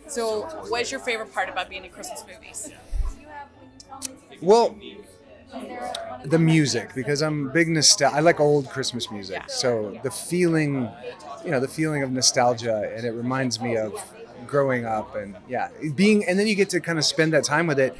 So what is your favorite part about being in Christmas movies? Well, the music, because I'm big I like old Christmas music. So the feeling of nostalgia, and it reminds me of growing up, and and then you get to kind of spend that time with it.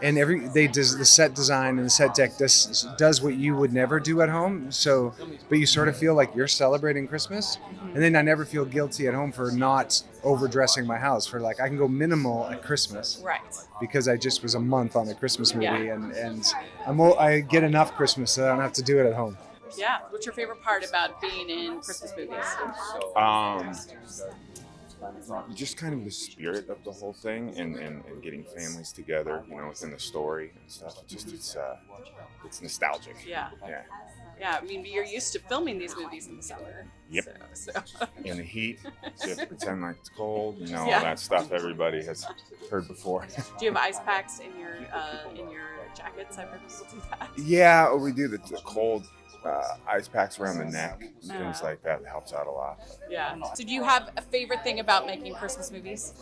And the set design and the set deck does what you would never do at home. So, but you sort of feel like you're celebrating Christmas. And then I never feel guilty at home for not overdressing my house. For like, I can go minimal at Christmas. Right. Because I just was a month on a Christmas movie, and I get enough Christmas so I don't have to do it at home. Yeah. What's your favorite part about being in Christmas movies? Just kind of the spirit of the whole thing, and getting families together, within the story and stuff. It's nostalgic. Yeah. I mean, you're used to filming these movies in the summer. Yep. So. In the heat, so you have to pretend like it's cold. All that stuff everybody has heard before. Do you have ice packs in your jackets? I've heard people do that. Yeah, we do the cold ice packs around the neck and things like that. It helps out a lot. Yeah. So do you have a favorite thing about making Christmas movies?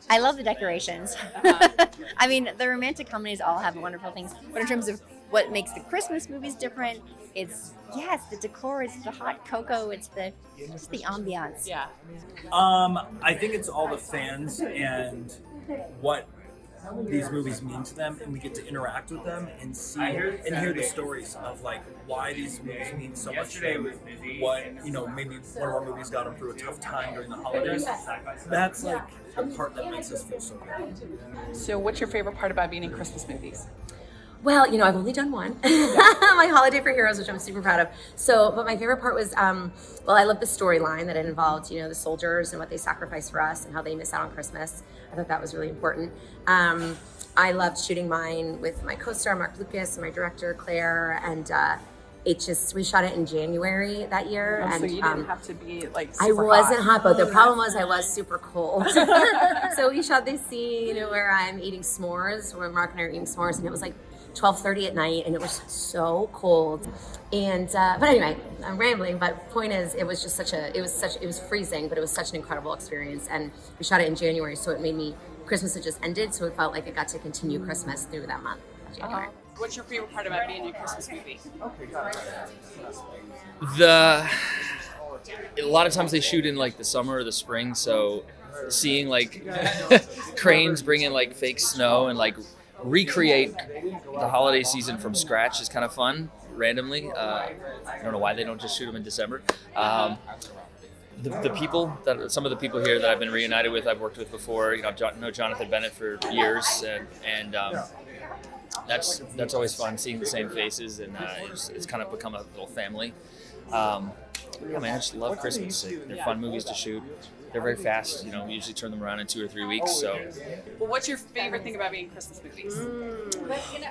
I love the decorations. I mean, the romantic comedies all have wonderful things, but in terms of what makes the Christmas movies different, it's the decor, it's the hot cocoa, it's the ambiance. Yeah. I think it's all the fans and what these movies mean to them, and we get to interact with them and see and hear the stories of like why these movies mean so much to them. What maybe one of our movies got them through a tough time during the holidays. That's like the part that makes us feel so good. So what's your favorite part about being in Christmas movies? Well, I've only done one, my Holiday for Heroes, which I'm super proud of. But my favorite part was, I love the storyline that it involved, the soldiers and what they sacrifice for us and how they miss out on Christmas. I thought that was really important. I loved shooting mine with my co-star, Mark Lucas, and my director, Claire, and we shot it in January that year. So and you didn't have to be like super I wasn't hot, but the problem was I was super cold. So we shot this scene where I'm eating s'mores, where Mark and I are eating s'mores, and it was like 12:30 at night, and it was so cold. And but anyway, I'm rambling. But point is, it was just it was freezing, but it was such an incredible experience. And we shot it in January, so it made Christmas had just ended, so it felt like it got to continue Christmas through that month, January. What's your favorite part about being in a Christmas movie? A lot of times they shoot in like the summer or the spring, so seeing like cranes bring in like fake snow and like recreate the holiday season from scratch is kind of fun randomly. I don't know why they don't just shoot them in December. The people some of the people here that I've been reunited with, I've worked with before. Know Jonathan Bennett for years, and that's always fun seeing the same faces, and it's kind of become a little family. I just love Christmas. They're fun movies to shoot. They're very fast. We usually turn them around in 2 or 3 weeks. So, well, what's your favorite thing about being in Christmas movies?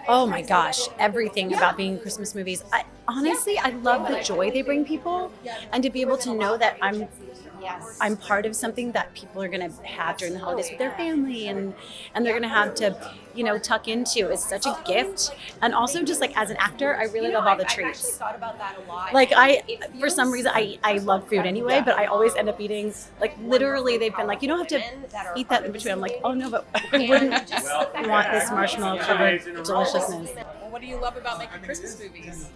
Oh my gosh, everything about being in Christmas movies. Honestly, I love the joy they bring people, and to be able to know that I'm part of something that people are going to have during the holidays with their family, and they're going to have to, tuck into. It's such a gift. And also, just like as an actor, I really love all the treats. Thought about that a lot. Like for some reason, I love food anyway, but I always end up eating, like literally they've been like, you don't have to eat that in between. I'm like, oh no, but I wouldn't want this marshmallow covered deliciousness. Well, what do you love about making Christmas movies?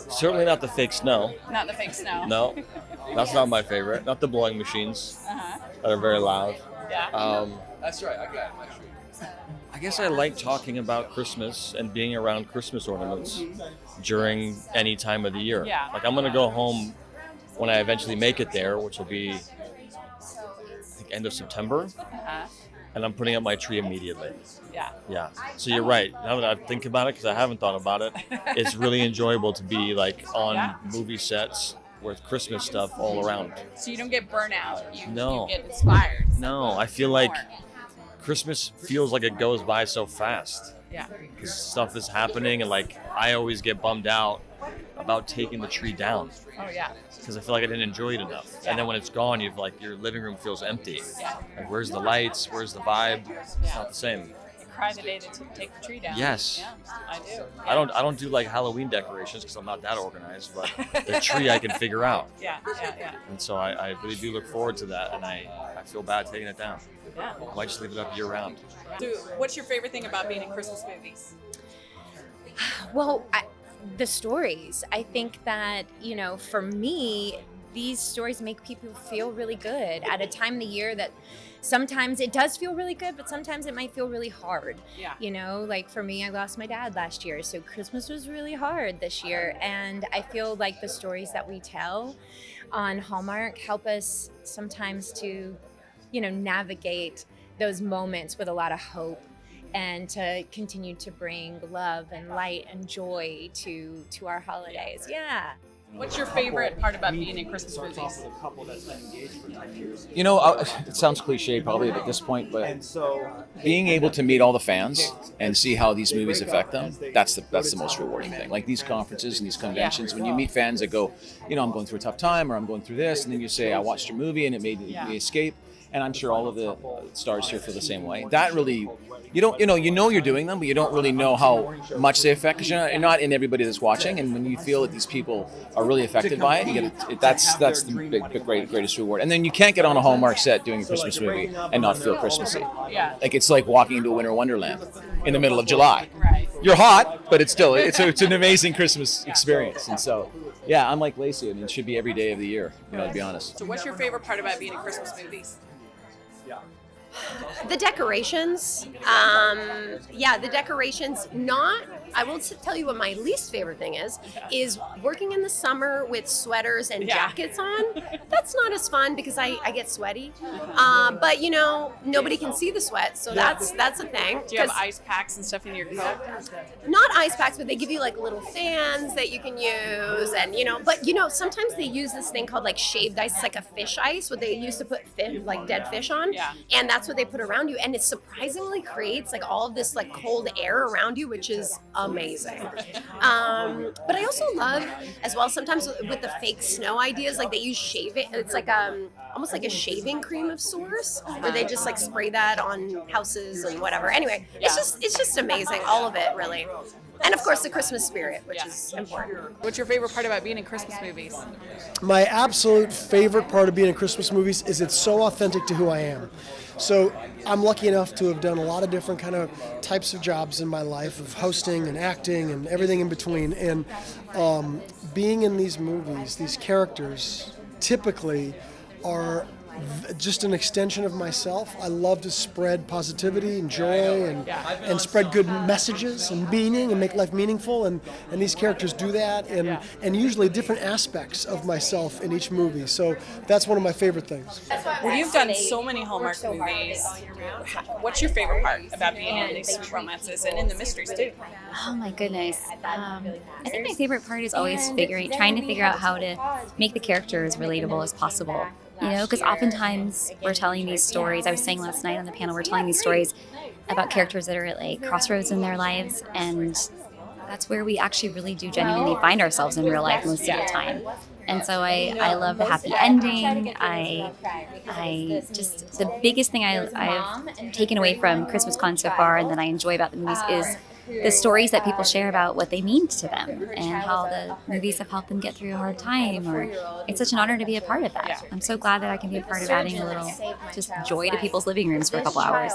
Certainly not the fake snow. Not the fake snow. No, that's not my favorite. Not the blowing machines that are very loud. Yeah. That's right. I got it. I guess I like talking about Christmas and being around Christmas ornaments during any time of the year. Yeah. Like I'm going to go home when I eventually make it there, which will be, I think, end of September. And I'm putting up my tree immediately. Yeah. So you're right. Now that I think about it, because I haven't thought about it, it's really enjoyable to be like on movie sets with Christmas stuff all around. So you don't get burnout. You get inspired. No, I feel like Christmas feels like it goes by so fast. Yeah. Because stuff is happening, and like I always get bummed out about taking the tree down. Oh yeah. Because I feel like I didn't enjoy it enough. And then when it's gone, your living room feels empty. Yeah. Like where's the lights? Where's the vibe? It's not the same. cry the day to take the tree down. Yes. Yeah, I do. I don't do like Halloween decorations because I'm not that organized, but the tree I can figure out. Yeah. And so I really do look forward to that, and I feel bad taking it down. Yeah. I might just leave it up year round. So, what's your favorite thing about being in Christmas movies? Well, the stories. I think that, for me, these stories make people feel really good at a time of the year that sometimes it does feel really good, but sometimes it might feel really hard. Yeah. Like for me, I lost my dad last year, so Christmas was really hard this year. And I feel like the stories that we tell on Hallmark help us sometimes to, navigate those moments with a lot of hope and to continue to bring love and light and joy to our holidays. Yeah. What's your favorite part about being in Christmas movies? It sounds cliche probably at this point, but being able to meet all the fans and see how these movies affect them, that's the most rewarding thing. Like these conferences and these conventions, when you meet fans that go, I'm going through a tough time, or I'm going through this, and then you say, I watched your movie and it made me escape. And I'm sure all of the stars here feel the same way. That really, you know you're doing them, but you don't really know how much they affect, because you're not in everybody that's watching. And when you feel that these people are really affected by it, that's the greatest reward. And then you can't get on a Hallmark set doing a Christmas movie and not feel Christmassy. Yeah. Like it's like walking into a winter wonderland in the middle of July. Right. You're hot, but it's still it's an amazing Christmas experience. And so, yeah, I'm like Lacey. I mean, it should be every day of the year, to be honest. So, what's your favorite part about being in Christmas movies? The decorations. The decorations. I will tell you what my least favorite thing is working in the summer with sweaters and jackets on. That's not as fun because I get sweaty. But nobody can see the sweat, so that's a thing. Do you have ice packs and stuff in your coat? Not ice packs, but they give you like little fans that you can use, and but sometimes they use this thing called like shaved ice. It's like a fish ice, what they used to put like dead fish on, and that's what they put around you, and it surprisingly creates like all of this like cold air around you, which is amazing. But I also love as well sometimes with the fake snow ideas, like they use shaving. It's like almost like a shaving cream of sorts, where they just like spray that on houses and whatever. Anyway, it's just amazing, all of it really. And of course the Christmas spirit, which is important. What's your favorite part about being in Christmas movies? My absolute favorite part of being in Christmas movies is it's so authentic to who I am. So I'm lucky enough to have done a lot of different kind of types of jobs in my life, of hosting and acting and everything in between. And being in these movies, these characters typically are just an extension of myself. I love to spread positivity and joy and spread good messages and meaning and make life meaningful, and these characters do that, and usually different aspects of myself in each movie. So that's one of my favorite things. Well, you've done so many Hallmark movies. What's your favorite part about being in these sweet romances and in the mysteries too? Oh my goodness. I think my favorite part is always trying to figure out how to make the characters relatable as possible. Because oftentimes we're telling these stories. I was saying last night on the panel, we're telling these stories about characters that are at like crossroads in their lives, and that's where we actually really do genuinely find ourselves in real life most of the time. And so I love the happy ending. I just, the biggest thing I've taken away from Christmas Con so far and that I enjoy about the movies is the stories that people share about what they mean to them and how the movies have helped them get through a hard time. Or it's such an honor to be a part of that. I'm so glad that I can be a part of adding a little just joy to people's living rooms for a couple hours.